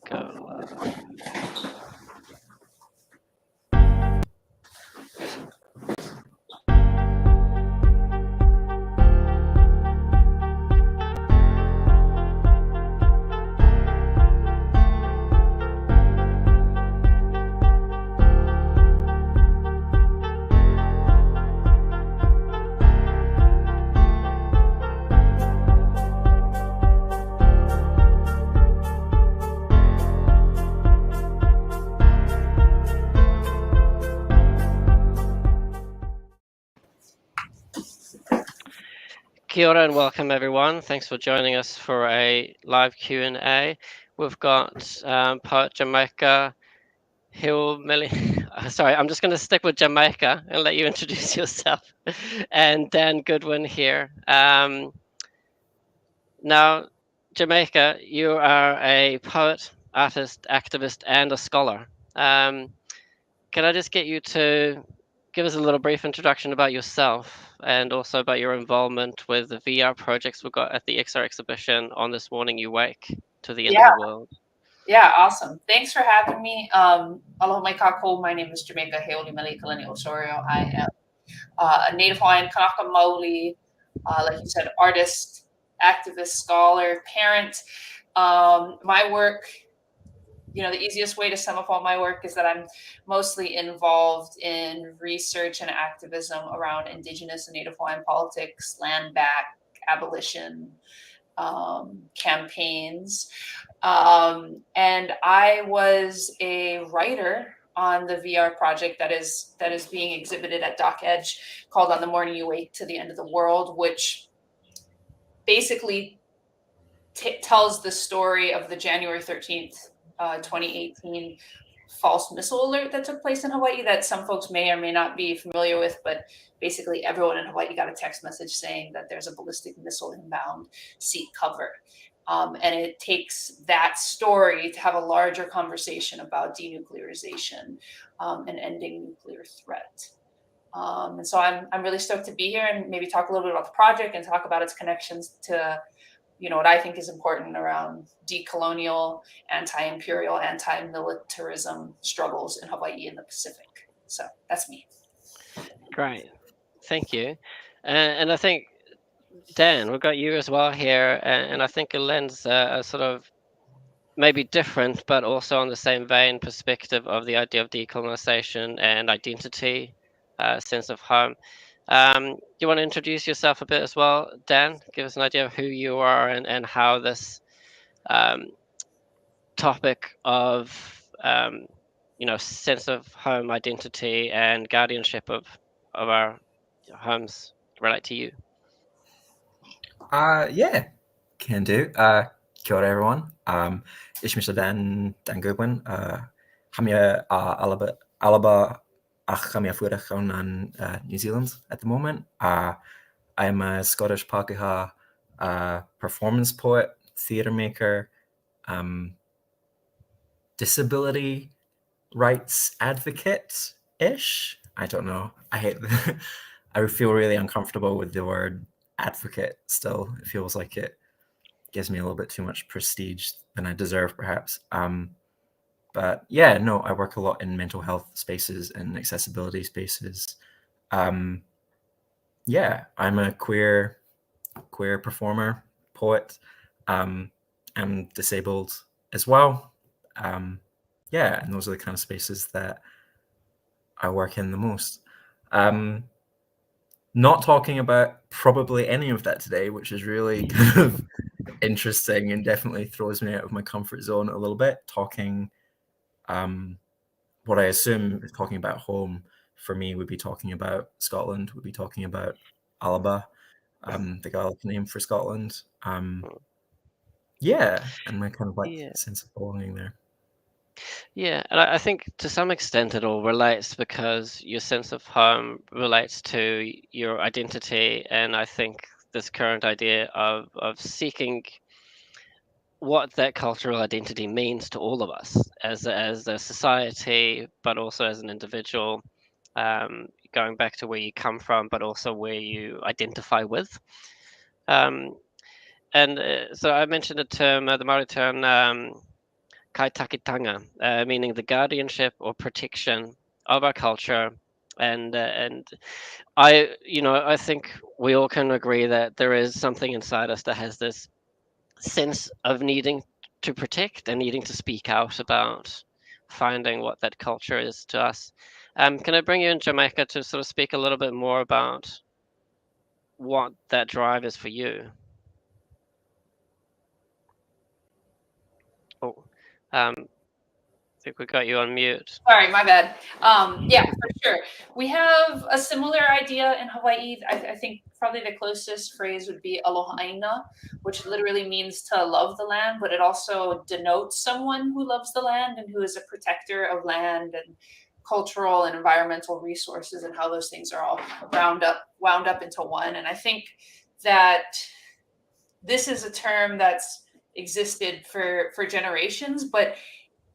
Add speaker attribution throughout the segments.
Speaker 1: Go. Kia ora and welcome everyone. Thanks for joining us for a live Q&A. We've got poet Jamaica Heolimeleikalani. Sorry, I'm just going to stick with Jamaica and let you introduce yourself. And Dan Goodwin here. Now, Jamaica, you are a poet, artist, activist, and a scholar. Can I just get you to give us a little brief introduction about yourself and also about your involvement with the VR projects we've got at the XR exhibition on This Morning You Wake to the End of the World?
Speaker 2: Yeah, awesome. Thanks for having me. Aloha mai kako. My name is Jamaica Heolimeleikalani Osorio. I am a native Hawaiian Kanaka Maoli, like you said, artist, activist, scholar, parent. My work, the easiest way to sum up all my work is that I'm mostly involved in research and activism around Indigenous and Native Hawaiian politics, land back, abolition, campaigns. And I was a writer on the VR project that is being exhibited at Dock Edge called On the Morning You Wake to the End of the World, which basically tells the story of the January 13th, 2018 false missile alert that took place in Hawaii that some folks may or may not be familiar with, but basically everyone in Hawaii got a text message saying that there's a ballistic missile inbound, seek cover. And it takes that story to have a larger conversation about denuclearization and ending nuclear threat. And so I'm really stoked to be here and maybe talk a little bit about the project and talk about its connections to what I think is important around decolonial, anti-imperial, anti-militarism struggles in Hawaii and the Pacific. So that's me.
Speaker 1: Great. Thank you. And I think, Dan, we've got you as well here. And I think it lends a sort of maybe different, but also on the same vein perspective of the idea of decolonization and identity, sense of home. Do you want to introduce yourself a bit as well, Dan? Give us an idea of who you are and how this topic of sense of home, identity, and guardianship of our homes relate to you.
Speaker 3: Yeah, can do. Kia ora, everyone. Ishmisha Dan Goodwin. Hamia Alaba Achamia Fuera New Zealand at the moment. I'm a Scottish Pākehā performance poet, theatre maker, disability rights advocate-ish. I don't know. I feel really uncomfortable with the word advocate still. It feels like it gives me a little bit too much prestige than I deserve, perhaps. But yeah, no, I work a lot in mental health spaces and accessibility spaces. Yeah, I'm a queer performer, poet. I'm disabled as well. Yeah, and those are the kind of spaces that I work in the most. Not talking about probably any of that today, which is really kind of interesting and definitely throws me out of my comfort zone a little bit. Talking, what I assume is talking about home for me would be talking about Scotland, would be talking about Aloha, the Gaelic name for Scotland. Yeah, and my kind of sense of belonging there.
Speaker 1: Yeah, and I think to some extent it all relates because your sense of home relates to your identity, and I think this current idea of seeking what that cultural identity means to all of us as a society, but also as an individual, going back to where you come from, but also where you identify with. And so I mentioned the term, the Māori term, kaitakitanga, meaning the guardianship or protection of our culture. And I think we all can agree that there is something inside us that has this sense of needing to protect and needing to speak out about finding what that culture is to us. Can I bring you in, Jamaica, to sort of speak a little bit more about what that drive is for you? Oh, I think we got you on mute.
Speaker 2: Sorry, my bad. Yeah, for sure. We have a similar idea in Hawaii. I think probably the closest phrase would be aloha aina, which literally means to love the land, but it also denotes someone who loves the land and who is a protector of land and cultural and environmental resources, and how those things are all wound up into one. And I think that this is a term that's existed for generations, but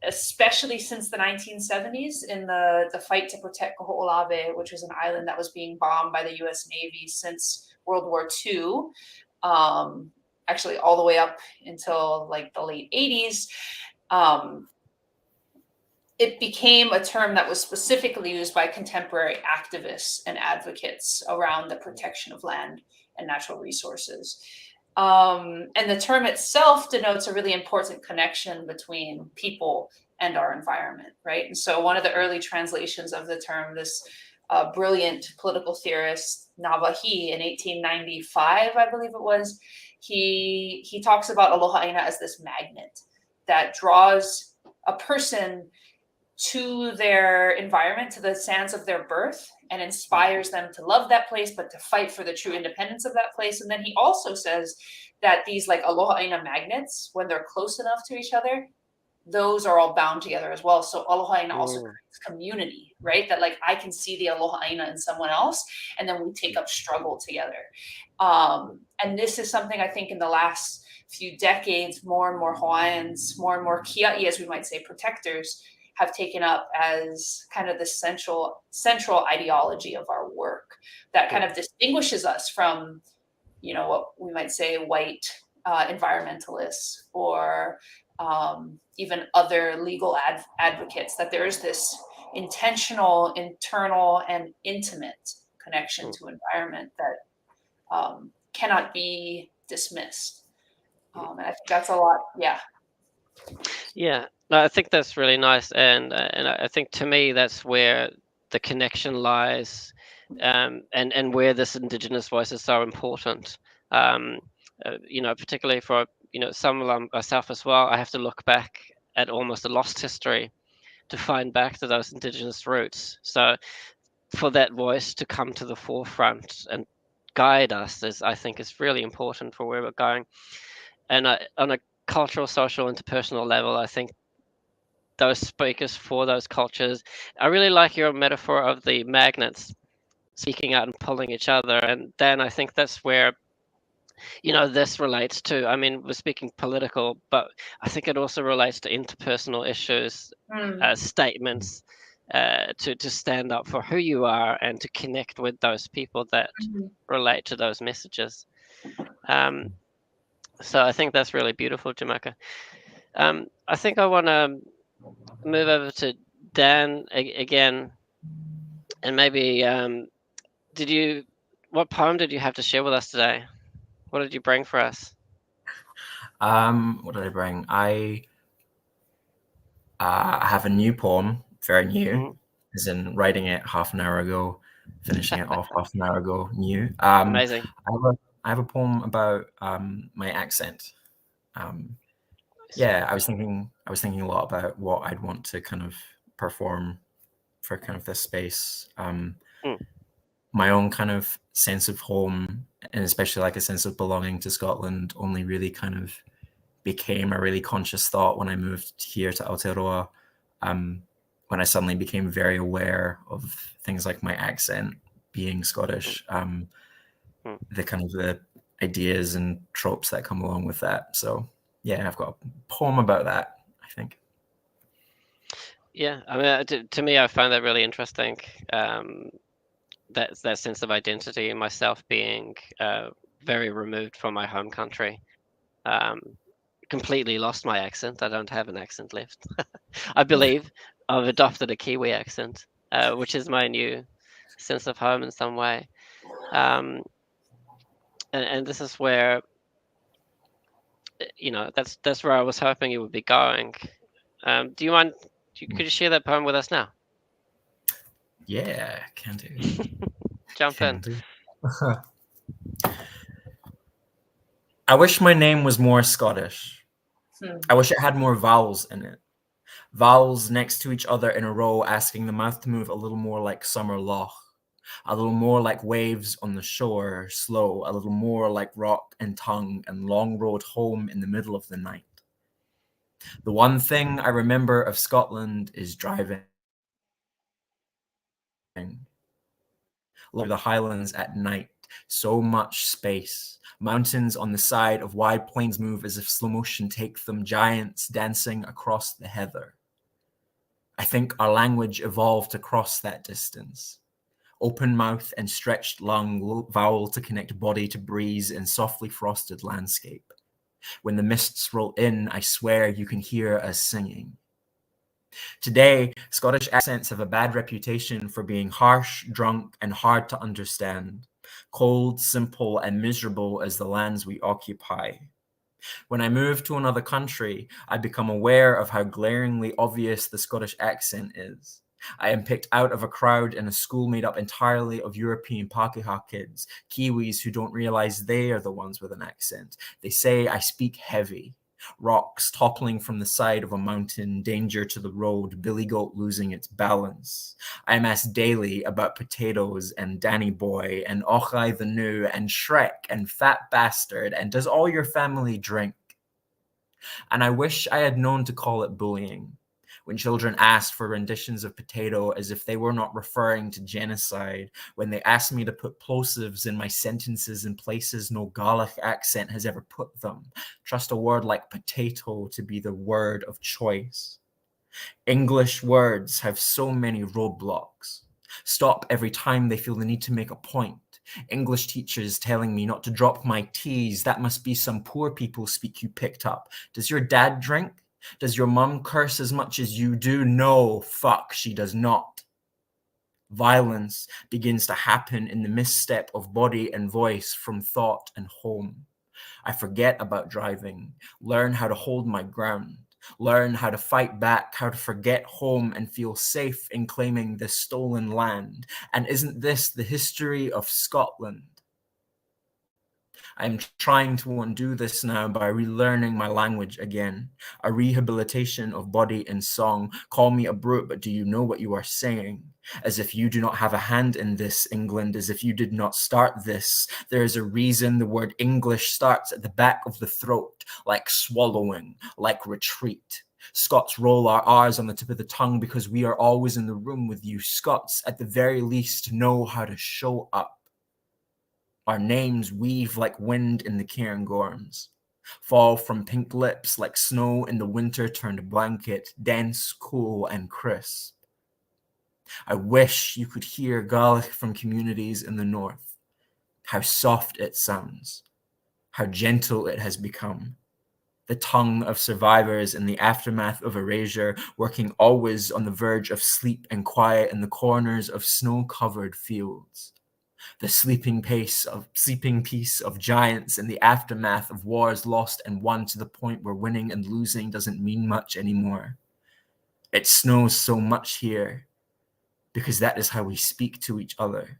Speaker 2: especially since the 1970s in the fight to protect Kaho'olawe, which was an island that was being bombed by the US Navy since World War II, actually all the way up until like the late 80s. It became a term that was specifically used by contemporary activists and advocates around the protection of land and natural resources. And the term itself denotes a really important connection between people and our environment, right? And so one of the early translations of the term, this brilliant political theorist, Nawahi, in 1895, I believe it was, he talks about aloha aina as this magnet that draws a person to their environment, to the sands of their birth, and inspires them to love that place, but to fight for the true independence of that place. And then he also says that these like aloha aina magnets, when they're close enough to each other, those are all bound together as well. So aloha aina also creates community, right? That like I can see the aloha aina in someone else, and then we take up struggle together. And this is something I think in the last few decades, more and more Hawaiians, more and more kia'i, as we might say, protectors, have taken up as kind of the central ideology of our work that kind of distinguishes us from, what we might say white environmentalists or even other legal advocates, that there is this intentional, internal, and intimate connection to environment that cannot be dismissed. And I think that's a lot.
Speaker 1: Yeah, no, I think that's really nice, and I think to me that's where the connection lies, and where this Indigenous voice is so important. Particularly for some of myself as well. I have to look back at almost a lost history to find back to those Indigenous roots. So for that voice to come to the forefront and guide us I think is really important for where we're going. And on a cultural, social, interpersonal level, I think those speakers for those cultures, I really like your metaphor of the magnets speaking out and pulling each other. And then I think that's where this relates to, I mean, we're speaking political, but I think it also relates to interpersonal issues, statements, to stand up for who you are and to connect with those people that relate to those messages. So I think that's really beautiful, Jamaica. I think I want to move over to Dan again, and maybe what poem did you have to share with us today? What did you bring for us?
Speaker 3: What did I bring? I have a new poem, very new, as in writing it half an hour ago, finishing it off half an hour ago, new.
Speaker 1: Amazing.
Speaker 3: I have a poem about my accent. I was thinking a lot about what I'd want to kind of perform for kind of this space. My own kind of sense of home, and especially like a sense of belonging to Scotland, only really kind of became a really conscious thought when I moved here to Aotearoa, when I suddenly became very aware of things like my accent being Scottish, the kind of the ideas and tropes that come along with that. So yeah, I've got a poem about that, I think.
Speaker 1: Yeah, I mean, to me, I find that really interesting. That sense of identity, myself being very removed from my home country, completely lost my accent. I don't have an accent left. I believe I've adopted a Kiwi accent, which is my new sense of home in some way. Um, and this is where, that's where I was hoping you would be going. Do you mind? Could you share that poem with us now?
Speaker 3: Yeah, can do.
Speaker 1: Jump
Speaker 3: Can
Speaker 1: in.
Speaker 3: do. I wish my name was more Scottish. I wish it had more vowels in it. Vowels next to each other in a row, asking the mouth to move a little more like summer loch, a little more like waves on the shore, slow, a little more like rock and tongue and long road home in the middle of the night. The one thing I remember of Scotland is driving through the Highlands at night. So much space. Mountains on the side of wide plains move as if slow motion take them, giants dancing across the heather. I think our language evolved to cross that distance. Open mouth and stretched lung, vowel to connect body to breeze in softly frosted landscape. When the mists roll in, I swear you can hear us singing. Today, Scottish accents have a bad reputation for being harsh, drunk, and hard to understand, cold, simple, and miserable as the lands we occupy. When I move to another country, I become aware of how glaringly obvious the Scottish accent is. I am picked out of a crowd in a school made up entirely of European Pākehā kids, Kiwis who don't realize they are the ones with an accent. They say I speak heavy. Rocks toppling from the side of a mountain, danger to the road, billy goat losing its balance. I am asked daily about potatoes and Danny Boy and Ochai the New and Shrek and Fat Bastard and does all your family drink? And I wish I had known to call it bullying. When children asked for renditions of potato as if they were not referring to genocide, when they asked me to put plosives in my sentences in places no Gaelic accent has ever put them, trust a word like potato to be the word of choice. English words have so many roadblocks. Stop every time they feel the need to make a point. English teachers telling me not to drop my T's. That must be some poor people speak you picked up. Does your dad drink? Does your mum curse as much as you do? No, fuck, she does not. Violence begins to happen in the misstep of body and voice from thought and home. I forget about driving, learn how to hold my ground, learn how to fight back, how to forget home and feel safe in claiming this stolen land. And isn't this the history of Scotland? I'm trying to undo this now by relearning my language again, a rehabilitation of body and song. Call me a brute, but do you know what you are saying? As if you do not have a hand in this, England, as if you did not start this. There is a reason the word English starts at the back of the throat, like swallowing, like retreat. Scots roll our R's on the tip of the tongue because we are always in the room with you. Scots, at the very least, know how to show up. Our names weave like wind in the Cairngorms, fall from pink lips like snow in the winter turned blanket, dense, cool, and crisp. I wish you could hear Gaelic from communities in the north, how soft it sounds, how gentle it has become. The tongue of survivors in the aftermath of erasure, working always on the verge of sleep and quiet in the corners of snow-covered fields. The sleeping peace of giants in the aftermath of wars lost and won to the point where winning and losing doesn't mean much anymore. It snows so much here because that is how we speak to each other.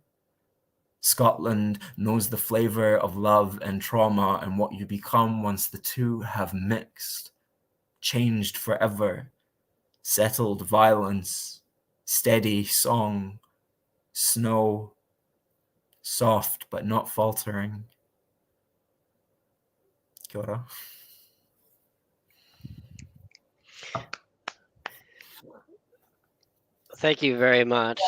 Speaker 3: Scotland knows the flavor of love and trauma and what you become once the two have mixed, changed forever, settled violence, steady song, snow, soft but not faltering. Kia ora.
Speaker 1: Thank you very much.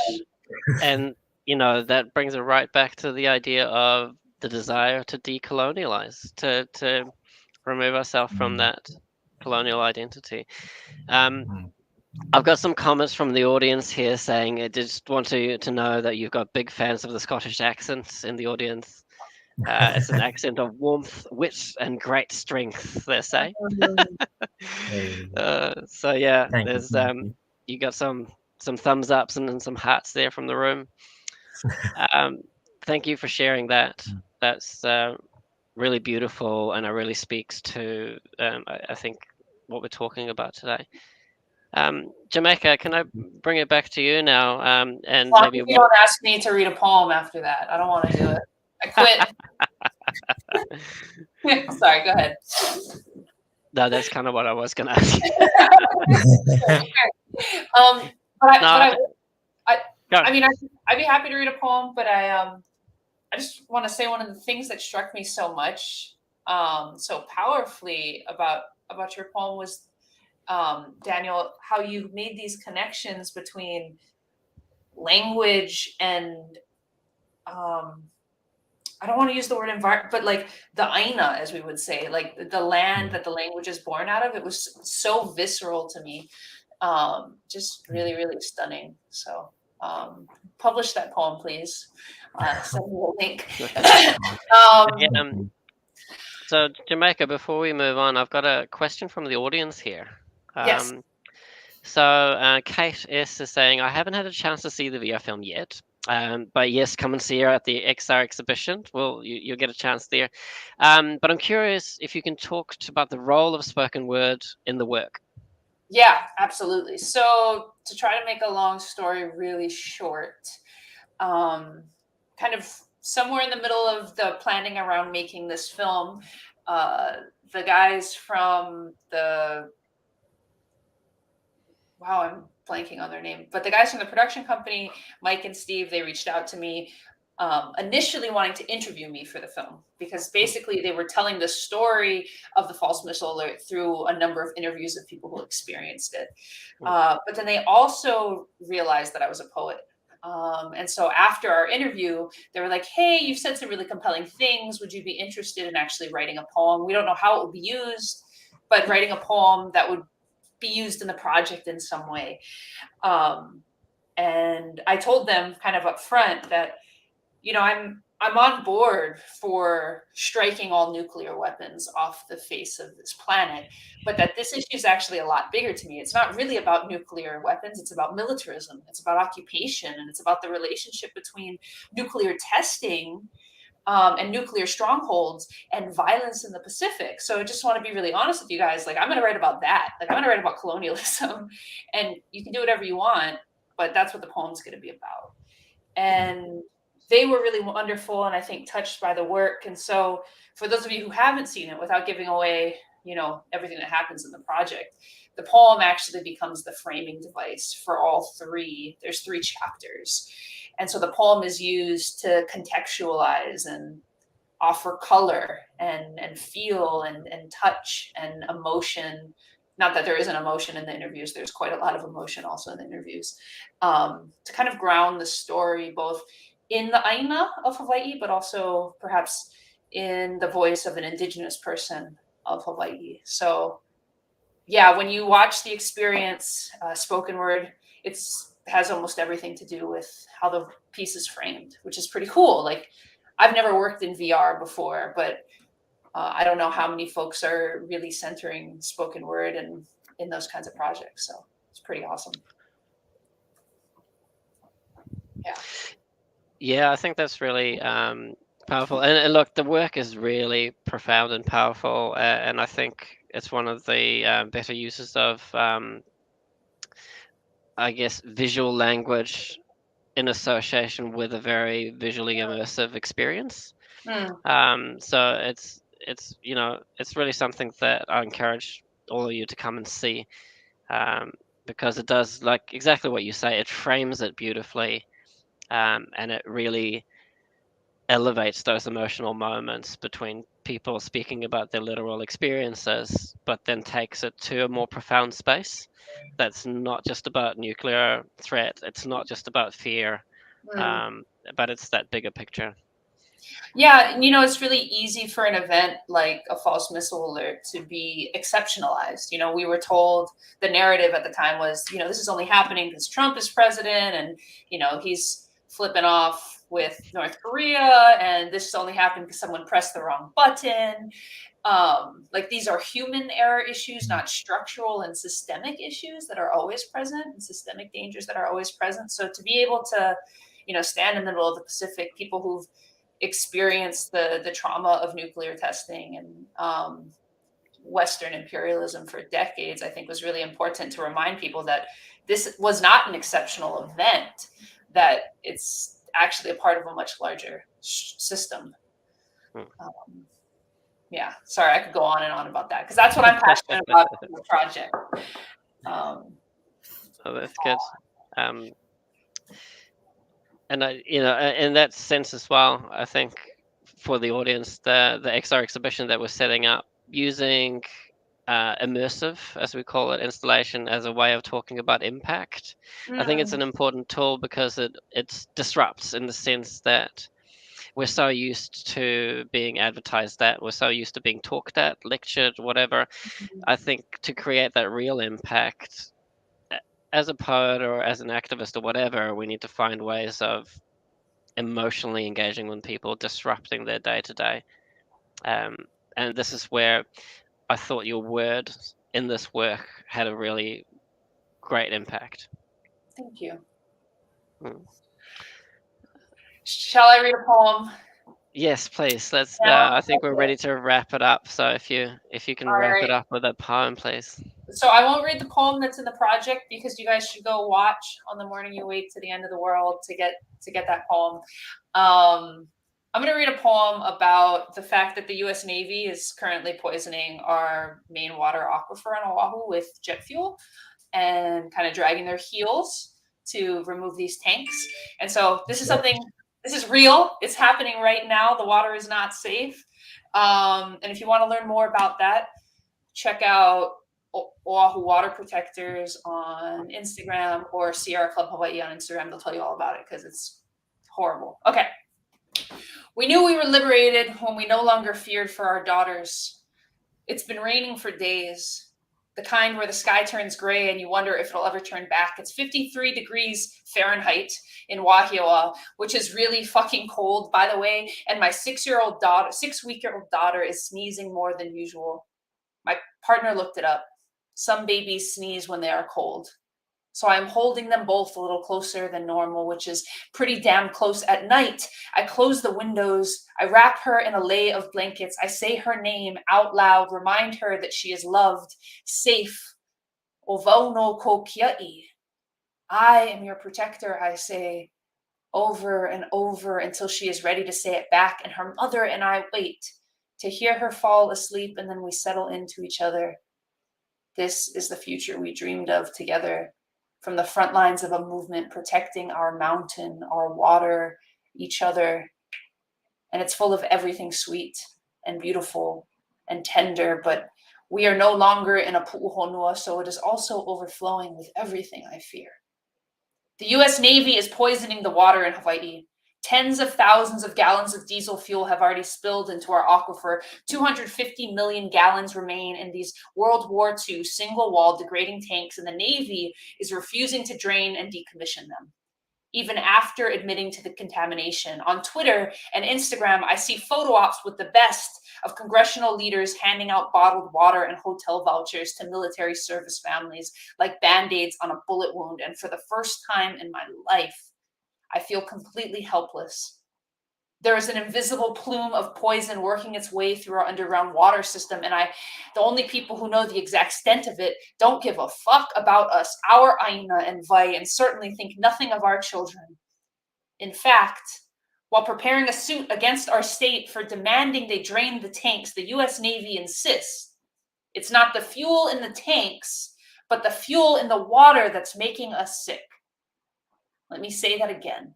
Speaker 1: And that brings it right back to the idea of the desire to decolonialize, to remove ourselves from that colonial identity. I've got some comments from the audience here saying, I just want to know that you've got big fans of the Scottish accents in the audience. It's an accent of warmth, wit, and great strength, they say.
Speaker 3: Hey,
Speaker 1: So yeah,
Speaker 3: thank you,
Speaker 1: there's
Speaker 3: thank you.
Speaker 1: you got some thumbs ups and some hearts there from the room. Um, thank you for sharing that. That's really beautiful, and it really speaks to I think what we're talking about today. Jamaica, can I bring it back to you now? And
Speaker 2: As long
Speaker 1: maybe
Speaker 2: as you
Speaker 1: what?
Speaker 2: don't ask me to read a poem after that, I don't want to do it. I quit. Sorry, go ahead.
Speaker 1: No, that's kind of what I was going to ask.
Speaker 2: But I,
Speaker 1: No,
Speaker 2: but I,
Speaker 1: go.
Speaker 2: I mean, I'd be happy to read a poem, but I just want to say one of the things that struck me so much, so powerfully about your poem was, Daniel, how you made these connections between language and, I don't want to use the word environment, but like the aina, as we would say, like the land that the language is born out of. It was so visceral to me, just really, really stunning. So, publish that poem, please. Send me a link.
Speaker 1: Yeah, so Jamaica, before we move on, I've got a question from the audience here.
Speaker 2: Yes.
Speaker 1: So Kate S is saying, I haven't had a chance to see the VR film yet. But yes, come and see her at the XR exhibition. Well, you'll get a chance there. But I'm curious if you can talk about the role of spoken word in the work.
Speaker 2: Yeah, absolutely. So to try to make a long story really short, kind of somewhere in the middle of the planning around making this film, the guys from the wow, I'm blanking on their name, but the guys from the production company, Mike and Steve, they reached out to me, initially wanting to interview me for the film because basically they were telling the story of the false missile alert through a number of interviews of people who experienced it. But then they also realized that I was a poet. And so after our interview, they were like, hey, you've said some really compelling things. Would you be interested in actually writing a poem? We don't know how it would be used, but writing a poem that would be used in the project in some way. And I told them kind of up front that, I'm on board for striking all nuclear weapons off the face of this planet, but that this issue is actually a lot bigger to me. It's not really about nuclear weapons. It's about militarism. It's about occupation. And it's about the relationship between nuclear testing and nuclear strongholds and violence in the Pacific. So I just want to be really honest with you guys. Like, I'm going to write about that. Like, I'm going to write about colonialism, and you can do whatever you want, but that's what the poem's going to be about. And they were really wonderful and I think touched by the work. And so for those of you who haven't seen it, without giving away, everything that happens in the project, the poem actually becomes the framing device for all three. There's 3 chapters. And so the poem is used to contextualize and offer color and feel and touch and emotion. Not that there isn't emotion in the interviews, there's quite a lot of emotion also in the interviews, to kind of ground the story both in the aina of Hawaii, but also perhaps in the voice of an indigenous person of Hawaii. So yeah, when you watch the experience, spoken word, has almost everything to do with how the piece is framed, which is pretty cool. Like, I've never worked in VR before, but I don't know how many folks are really centering spoken word and in those kinds of projects. So it's pretty awesome. Yeah.
Speaker 1: Yeah, I think that's really powerful. And look, the work is really profound and powerful. And I think it's one of the better uses of, I guess, visual language in association with a very visually immersive experience. So it's really something that I encourage all of you to come and see, because it does, like exactly what you say, it frames it beautifully, and it really elevates those emotional moments between people speaking about their literal experiences, but then takes it to a more profound space that's not just about nuclear threat, it's not just about fear, but it's that bigger picture.
Speaker 2: Yeah, it's really easy for an event like a false missile alert to be exceptionalized. We were told the narrative at the time was, this is only happening because Trump is president and, he's flipping off with North Korea, and this only happened because someone pressed the wrong button. Like these are human error issues, not structural and systemic issues that are always present, and systemic dangers that are always present. So to be able to, stand in the middle of the Pacific, people who've experienced the trauma of nuclear testing and Western imperialism for decades, I think was really important to remind people that this was not an exceptional event, that it's actually a part of a much larger system. Yeah, sorry, I could go on and on about that because that's what I'm passionate about in the project.
Speaker 1: Oh, that's good. And in that sense as well, I think for the audience, the XR exhibition that we're setting up, using immersive, as we call it, installation as a way of talking about impact. I think it's an important tool because it disrupts in the sense that we're so used to being advertised at, we're so used to being talked at, lectured, whatever. I think to create that real impact as a poet or as an activist or whatever, we need to find ways of emotionally engaging with people, disrupting their day to day. And this is where I thought your word in this work had a really great impact.
Speaker 2: Thank you. Shall I read a poem?
Speaker 1: Yes, please. Let's. I think we're ready to wrap it up. So if you can wrap it up with a poem, please.
Speaker 2: So I won't read the poem that's in the project because you guys should go watch On the Morning You Wake to the End of the World to get that poem. I'm going to read a poem about the fact that the U.S. Navy is currently poisoning our main water aquifer on Oahu with jet fuel and kind of dragging their heels to remove these tanks. And so this is something, this is real. It's happening right now. The water is not safe. And if you want to learn more about that, check out Oahu Water Protectors on Instagram or Sierra Club Hawaii on Instagram. They'll tell you all about it because it's horrible. Okay. We knew we were liberated when we no longer feared for our daughters. It's been raining for days, the kind where the sky turns gray and you wonder if it'll ever turn back. It's 53 degrees Fahrenheit in Wahioa, which is really fucking cold, by the way. And my 6-week-old daughter is sneezing more than usual. My partner looked it up. Some babies sneeze when they are cold. So I'm holding them both a little closer than normal, which is pretty damn close at night. I close the windows. I wrap her in a lei of blankets. I say her name out loud, remind her that she is loved, safe. Ovau no ko kia'i. I am your protector, I say over and over until she is ready to say it back. And her mother and I wait to hear her fall asleep, and then we settle into each other. This is the future we dreamed of together. From the front lines of a movement protecting our mountain, our water, each other. And it's full of everything sweet and beautiful and tender, but we are no longer in a pu'uhonua, so it is also overflowing with everything I fear. The U.S. Navy is poisoning the water in Hawaii. Tens of thousands of gallons of diesel fuel have already spilled into our aquifer. 250 million gallons remain in these World War II single-wall degrading tanks, and the Navy is refusing to drain and decommission them, even after admitting to the contamination. On Twitter and Instagram, I see photo ops with the best of congressional leaders handing out bottled water and hotel vouchers to military service families like Band-Aids on a bullet wound. And for the first time in my life, I feel completely helpless. There is an invisible plume of poison working its way through our underground water system, and the only people who know the exact extent of it don't give a fuck about us, our aina and vai, and certainly think nothing of our children. In fact, while preparing a suit against our state for demanding they drain the tanks, the U.S. Navy insists it's not the fuel in the tanks, but the fuel in the water that's making us sick. Let me say that again.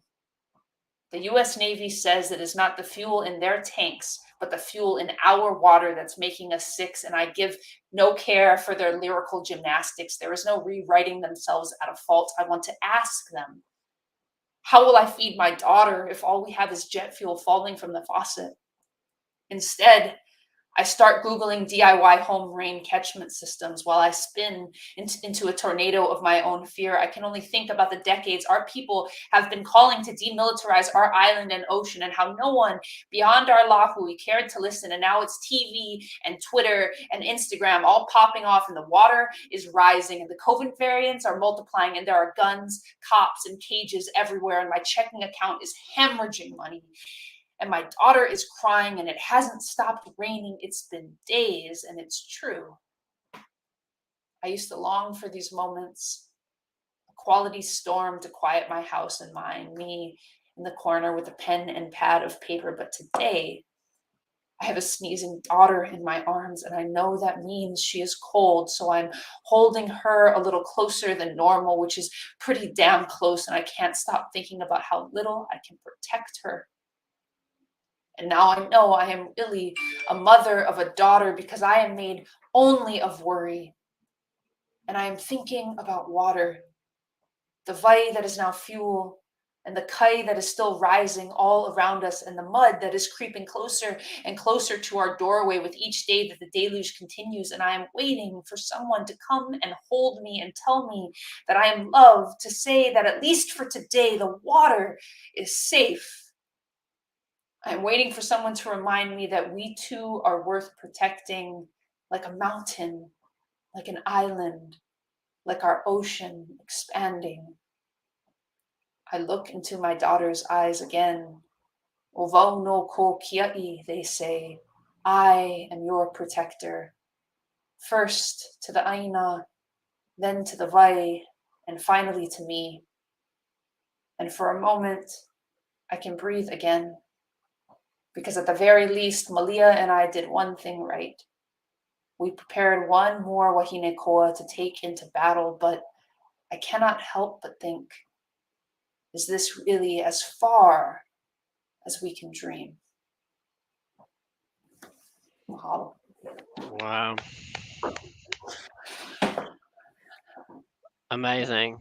Speaker 2: The U.S. Navy says it is not the fuel in their tanks, but the fuel in our water that's making us sick, and I give no care for their lyrical gymnastics. There is no rewriting themselves out of fault. I want to ask them, how will I feed my daughter if all we have is jet fuel falling from the faucet? Instead, I start Googling DIY home rain catchment systems while I spin into a tornado of my own fear. I can only think about the decades our people have been calling to demilitarize our island and ocean, and how no one beyond our lahu cared to listen. And now it's TV and Twitter and Instagram all popping off, and the water is rising, and the COVID variants are multiplying, and there are guns, cops, and cages everywhere, and my checking account is hemorrhaging money. And my daughter is crying, and it hasn't stopped raining. It's been days, and it's true. I used to long for these moments, a quality storm to quiet my house and mine, me in the corner with a pen and pad of paper. But today, I have a sneezing daughter in my arms, and I know that means she is cold. So I'm holding her a little closer than normal, which is pretty damn close. And I can't stop thinking about how little I can protect her. And now I know I am really a mother of a daughter because I am made only of worry. And I am thinking about water, the vai that is now fuel, and the kai that is still rising all around us, and the mud that is creeping closer and closer to our doorway with each day that the deluge continues. And I am waiting for someone to come and hold me and tell me that I am loved, to say that at least for today, the water is safe. I'm waiting for someone to remind me that we too are worth protecting, like a mountain, like an island, like our ocean expanding. I look into my daughter's eyes again. Ovau no ko kiai, they say. I am your protector. First to the aina, then to the vai, and finally to me. And for a moment, I can breathe again. Because at the very least, Malia and I did one thing right. We prepared one more wahine koa to take into battle, but I cannot help but think, is this really as far as we can dream? Mahalo.
Speaker 1: Wow. Amazing.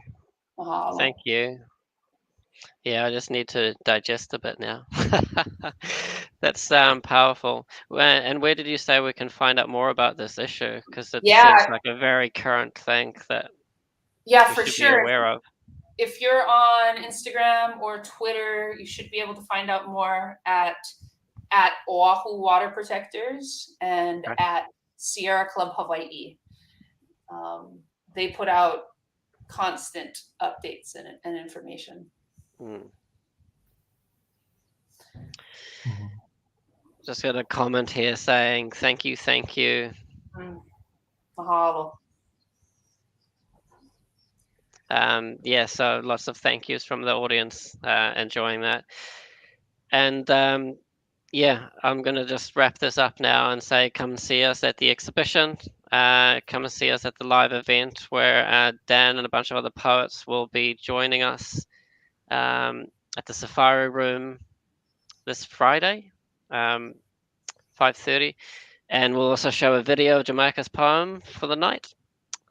Speaker 2: Mahalo.
Speaker 1: Thank you. Yeah, I just need to digest a bit now. That's powerful. And where did you say we can find out more about this issue? Because it seems like a very current thing that we
Speaker 2: for
Speaker 1: should
Speaker 2: sure.
Speaker 1: be aware of.
Speaker 2: If you're on Instagram or Twitter, you should be able to find out more at Oahu Water Protectors and at Sierra Club Hawaii. They put out constant updates and information.
Speaker 1: Just got a comment here saying thank you.
Speaker 2: Mahalo.
Speaker 1: Yeah, so lots of thank yous from the audience, enjoying that. And yeah, I'm going to just wrap this up now and say come and see us at the exhibition. Come and see us at the live event where Dan and a bunch of other poets will be joining us at the Safari Room this Friday, 5:30. And we'll also show a video of Jamaica's poem for the night.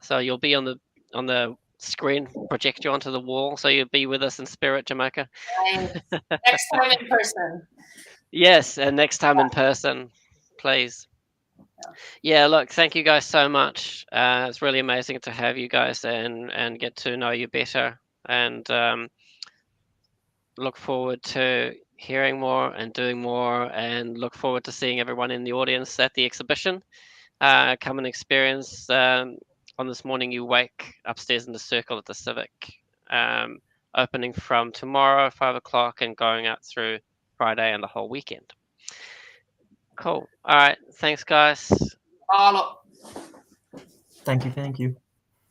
Speaker 1: So you'll be on the screen, project you onto the wall, so you'll be with us in spirit, Jamaica.
Speaker 2: Nice. Next time in person.
Speaker 1: Yes, and next time in person, please. Yeah, look, thank you guys so much. It's really amazing to have you guys and get to know you better, and look forward to hearing more and doing more, and look forward to seeing everyone in the audience at the exhibition. Come and experience On This Morning You Wake upstairs in the circle at the Civic, opening from tomorrow 5 o'clock and going out through Friday and the whole weekend. Cool. All right, thanks guys.
Speaker 2: Mahalo.
Speaker 3: Thank you.